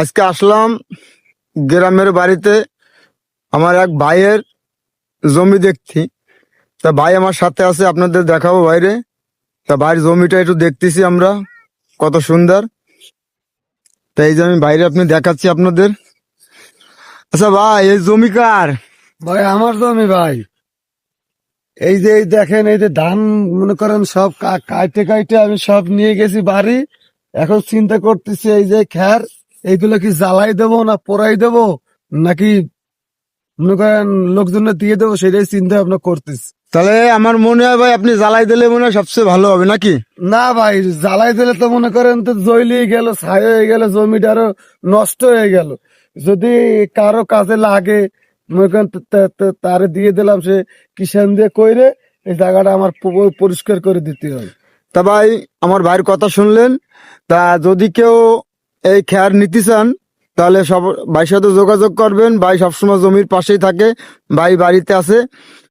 আজকে আসলাম গ্রামের বাড়িতে আমার এক ভাইয়ের জমি দেখছি। তা ভাই আমার সাথে আছে, আপনাদের দেখাবো বাইরে। তা ভাইয়ের জমিটা একটু দেখতেছি আমরা, কত সুন্দর। তা এই যে আমি বাইরে আপনি দেখাচ্ছি আপনাদের। আচ্ছা ভাই, এই জমি কার? ভাই আমার জমি ভাই। এই যে এই দেখেন, এই যে ধান মনে করেন সব কাইটে কাইটে আমি সব নিয়ে গেছি বাড়ি। এখন চিন্তা করতেছি এই যে খ্যার এইগুলো কি জ্বালাই দেবো না পোড়াই দেবো, নাকি মনে করেন লোকজনের দিয়ে দেবো, সেটাই চিন্তা ভাবনা করতেছি। তাহলে আমার মনে হয় ভাই আপনি জ্বালাই দিলে মনে হয় সবচেয়ে ভালো হবে নাকি? না ভাই, জ্বালাই দিলে তো মনে করেন তো জ্বলিয়ে গেল, ছাই হয়ে গেল, জমিটা আরো নষ্ট হয়ে গেল। যদি কারো কাজে লাগে মনে করেন তারে দিয়ে দিলাম, সে কিষান দিয়ে কইরে এই জায়গাটা আমার পরিষ্কার করে দিতে হবে। তা ভাই আমার ভাইয়ের কথা শুনলেন। তা যদি কেউ এই খেয়ার নিতে চান তাহলে সব ভাইয়ের সাথে যোগাযোগ করবেন। ভাই সবসময় জমির পাশেই থাকে, ভাই বাড়িতে আছে।